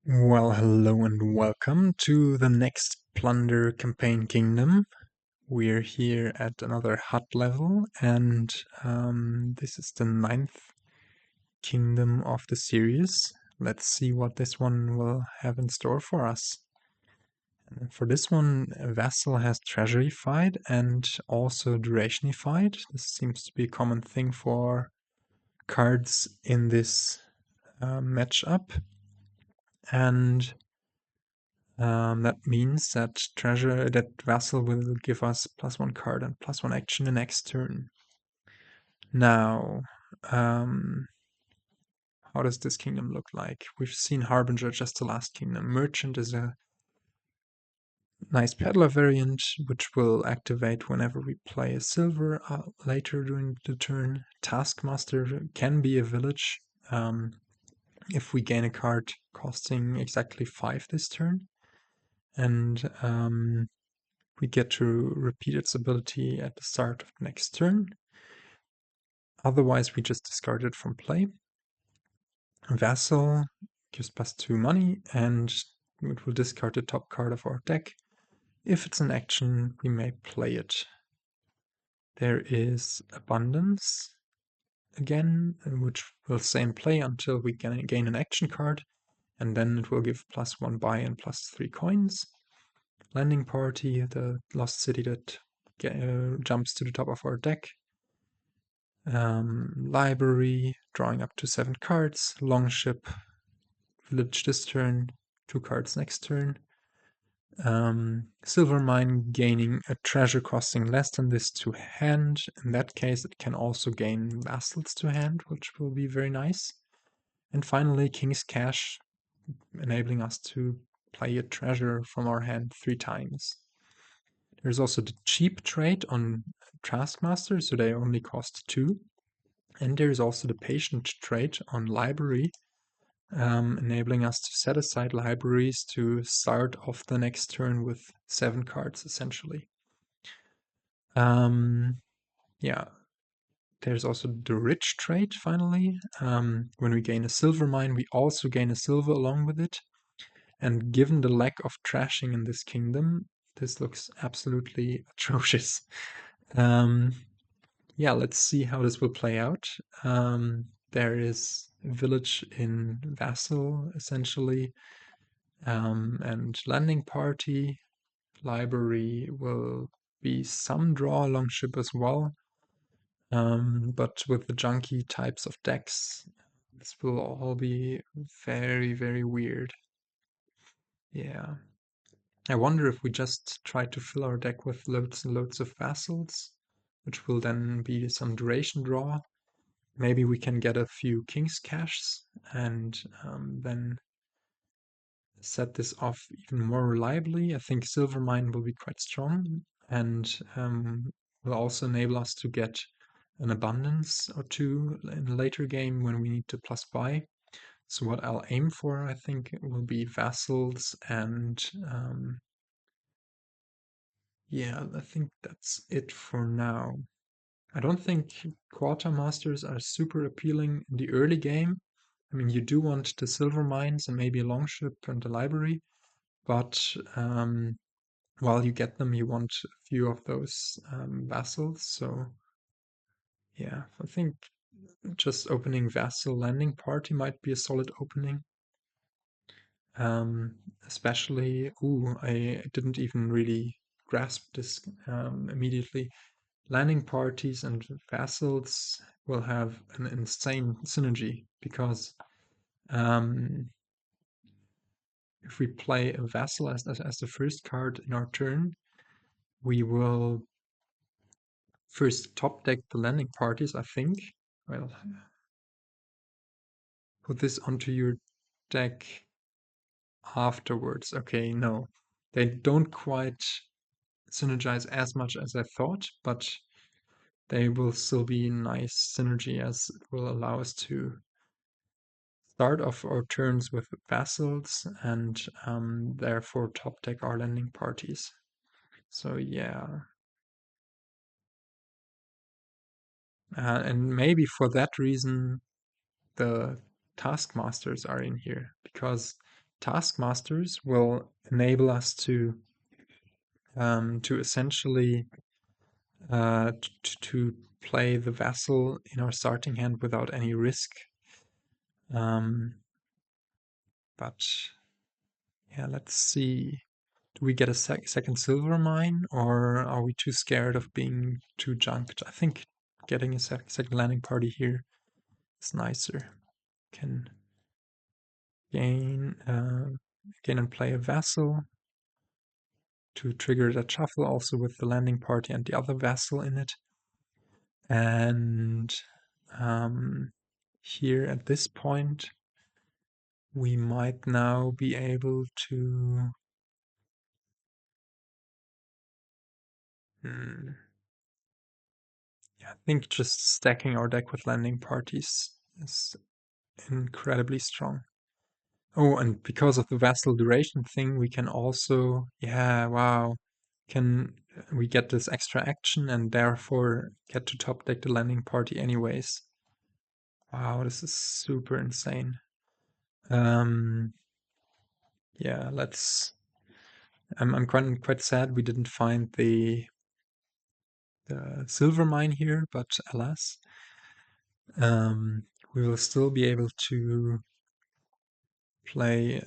Well, hello and welcome to the next Plunder campaign kingdom. We're here at another hut level, and this is the 9th kingdom of the series. Let's see what this one will have in store for us. And for this one, Vassal has Treasurified and also Durationified. This seems to be a common thing for cards in this matchup. And that means that Vassal will give us +1 card and +1 action the next turn. Now, how does this kingdom look like? We've seen Harbinger just the last kingdom. Merchant is a nice peddler variant, which will activate whenever we play a silver later during the turn. Taskmaster can be a village if we gain a card costing exactly 5 this turn. And we get to repeat its ability at the start of the next turn. Otherwise, we just discard it from play. Vassal gives +2 money, and it will discard the top card of our deck. If it's an action, we may play it. There is Abundance again, which will stay in play until we gain an action card, and then it will give +1 buy and +3 coins. Landing Party, the lost city that jumps to the top of our deck. Library, drawing up to 7 cards. Longship, village this turn, 2 cards next turn. Silver Mine, gaining a treasure costing less than this to hand. In that case, it can also gain Vassals to hand, which will be very nice. And finally, King's Cash, enabling us to play a treasure from our hand 3 times. There's also the cheap trade on Taskmaster, so they only cost 2. And there's also the patient trait on library, enabling us to set aside libraries to start off the next turn with 7 cards, essentially. Yeah, there's also the rich trait, finally. When we gain a silver mine, we also gain a silver along with it. And given the lack of trashing in this kingdom, this looks absolutely atrocious. Yeah, let's see how this will play out. There is a village in Vassal, essentially, and landing party. Library will be some draw along ship as well, but with the junky types of decks, this will all be very, very weird. Yeah. I wonder if we just try to fill our deck with loads and loads of vassals, which will then be some duration draw. Maybe we can get a few King's Caches and then set this off even more reliably. I think Silver Mine will be quite strong and will also enable us to get an abundance or two in a later game when we need to plus buy. So what I'll aim for, I think, will be Vassals and yeah, I think that's it for now. I don't think quartermasters are super appealing in the early game. I mean, you do want the silver mines and maybe a longship and a library, but while you get them, you want a few of those vassals. So yeah, I think just opening vassal landing party might be a solid opening. Especially, I didn't even really grasp this immediately. Landing parties and vassals will have an insane synergy because if we play a vassal as the first card in our turn, we will first top deck the landing parties, I think. Well, put this onto your deck afterwards. Okay, no. They don't quite synergize as much as I thought, but they will still be nice synergy as it will allow us to start off our turns with vassals and therefore top deck our landing parties. So yeah. And maybe for that reason the taskmasters are in here, because taskmasters will enable us to essentially to play the vassal in our starting hand without any risk. But yeah, let's see. Do we get a second silver mine, or are we too scared of being too junked? I think getting a second landing party here is nicer. Can gain and play a vassal to trigger that shuffle, also with the landing party and the other vassal in it. And here at this point, we might now be able to I think just stacking our deck with landing parties is incredibly strong. Oh, and because of the vassal duration thing, we can also, yeah, wow, we get this extra action and therefore get to top deck the landing party anyways. Wow, this is super insane. Yeah, I'm quite sad we didn't find the silver mine here, but alas, we will still be able to play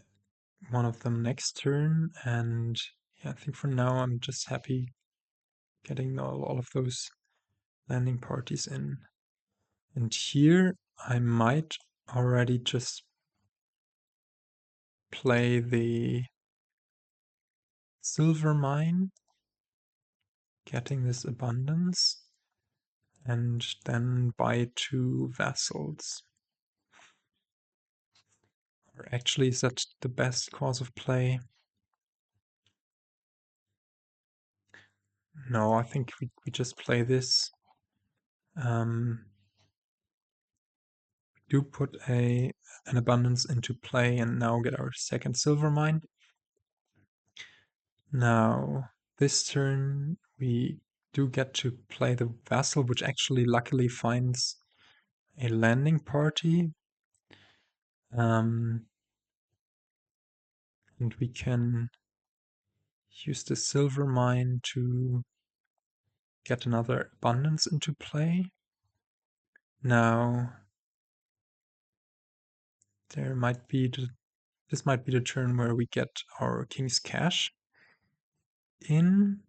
one of them next turn, and yeah, I think for now I'm just happy getting all of those landing parties in. And here I might already just play the silver mine, getting this abundance, and then buy 2 vassals. Or actually, is that the best course of play? No, I think we just play this. Do put an abundance into play and now get our second silver mine. Now, this turn we do get to play the vassal, which actually luckily finds a landing party. And we can use the silver mine to get another abundance into play. Now, this might be the turn where we get our King's Cash in.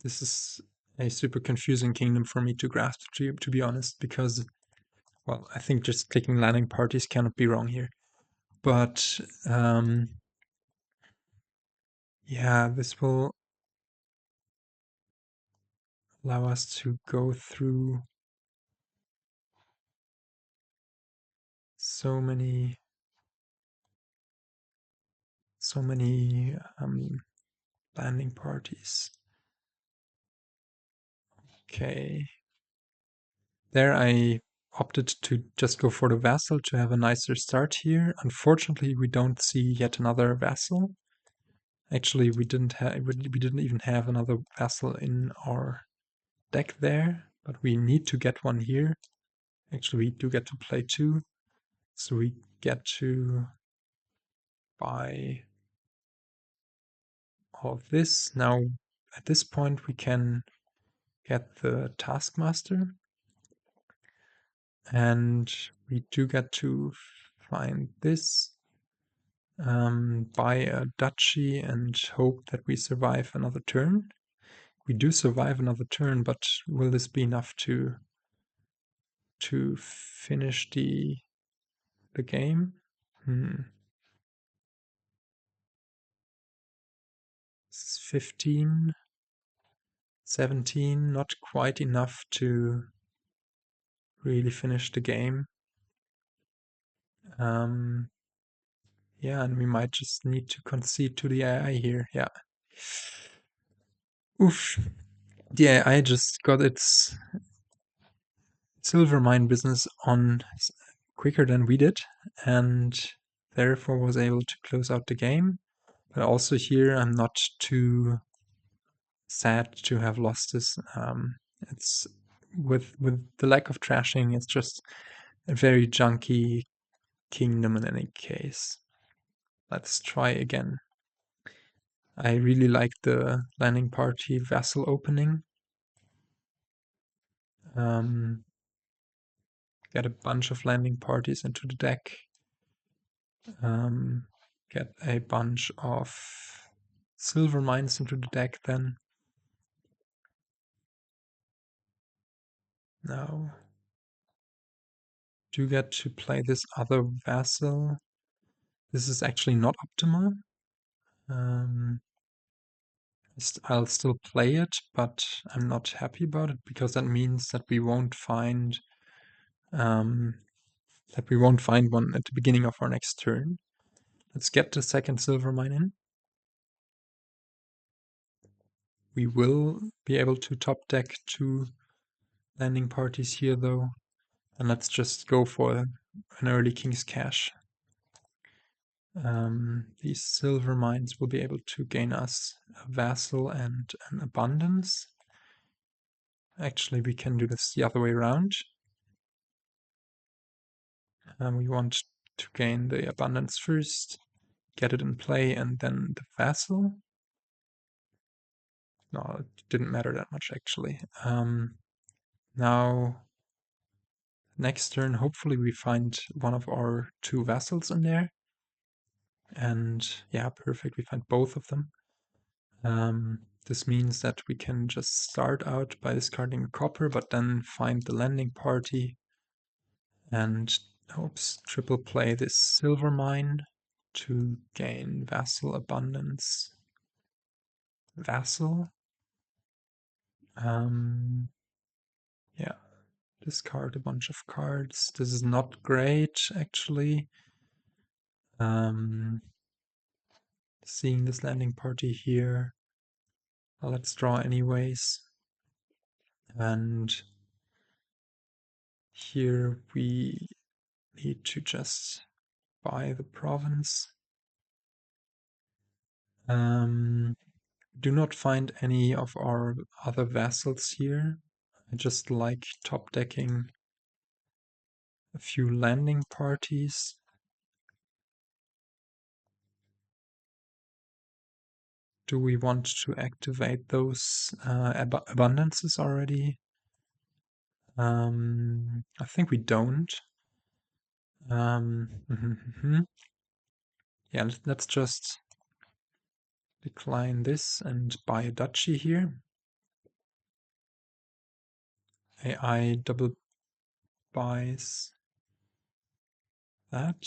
This is a super confusing kingdom for me to grasp, to be honest, because, well, I think just clicking landing parties cannot be wrong here. But yeah, this will allow us to go through so many landing parties. Okay. There I opted to just go for the vassal to have a nicer start here. Unfortunately, we don't see yet another vassal. Actually, we didn't even have another vassal in our deck there, but we need to get one here. Actually, we do get to play 2, so we get to buy all of this. Now, at this point, we can get the taskmaster, and we do get to find this, buy a duchy, and hope that we survive another turn. We do survive another turn, but will this be enough to finish the game? 15, 17, not quite enough to really finish the game. Yeah, and we might just need to concede to the AI here. Yeah. Oof. The AI just got its silver mine business on quicker than we did, and therefore was able to close out the game. But also here, I'm not too sad to have lost this. It's with the lack of trashing, it's just a very junky kingdom in any case. Let's try again. I really like the landing party vassal opening. Get a bunch of landing parties into the deck. Get a bunch of silver mines into the deck then. Now, do get to play this other vassal. This is actually not optimal. I'll still play it, but I'm not happy about it because that means that we won't find one at the beginning of our next turn. Let's get the second silver mine in. We will be able to top deck 2 landing parties here though, and let's just go for an early King's Cash. These silver mines will be able to gain us a vassal and an abundance. Actually, we can do this the other way around. We want to gain the abundance first, get it in play, and then the vassal. No, it didn't matter that much actually. Now, next turn, hopefully we find one of our 2 vassals in there. And yeah, perfect, we find both of them. This means that we can just start out by discarding a copper, but then find the landing party and triple play this silver mine to gain vassal abundance. Vassal. Yeah, discard a bunch of cards. This is not great, actually. Seeing this landing party here. Well, let's draw anyways. And here we need to just buy the province. Do not find any of our other vassals here. I just like top decking a few landing parties. Do we want to activate those abundances already? I think we don't. Yeah, let's just decline this and buy a duchy here. AI double buys that.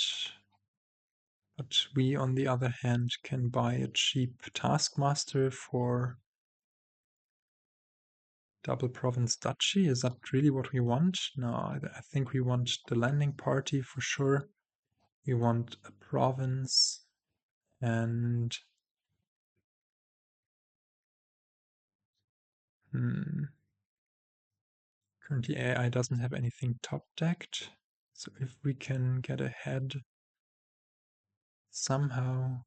But we, on the other hand, can buy a cheap Taskmaster for double province duchy. Is that really what we want? No, I think we want the landing party for sure. We want a province and currently AI doesn't have anything top decked. So if we can get ahead somehow,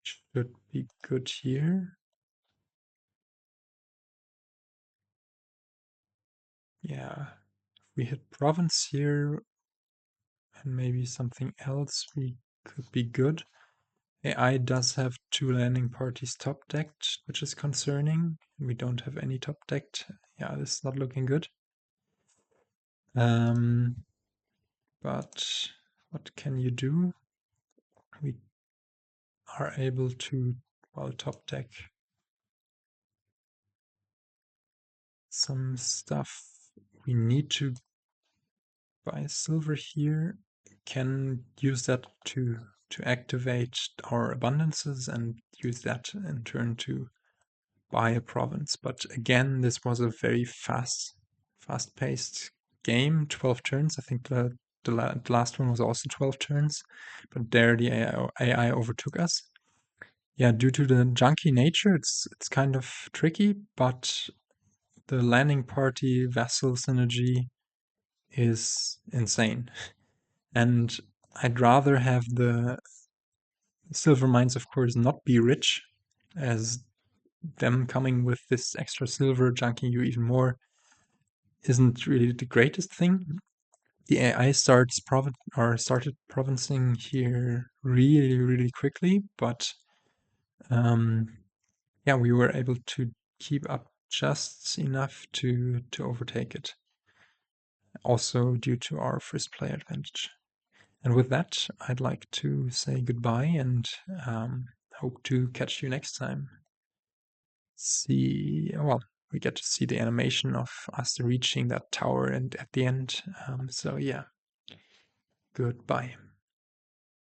should be good here. Yeah, if we hit province here and maybe something else, we could be good. AI does have 2 landing parties top decked, which is concerning. We don't have any top decked. Yeah, this is not looking good. But what can you do? We are able to, well, top deck some stuff. We need to buy silver here. Can use that to activate our abundances and use that in turn to buy a province. But again, this was a very fast-paced game. 12 turns. I think the last one was also 12 turns, but there the AI overtook us. Yeah, due to the junky nature, it's kind of tricky, but the landing party vassal synergy is insane. And I'd rather have the silver mines, of course, not be rich, as them coming with this extra silver junking you even more isn't really the greatest thing. the AI started provincing here really, really quickly, but yeah, we were able to keep up just enough to overtake it. Also due to our first player advantage. And with that, I'd like to say goodbye and hope to catch you next time. Well, we get to see the animation of us reaching that tower and at the end. So yeah, goodbye.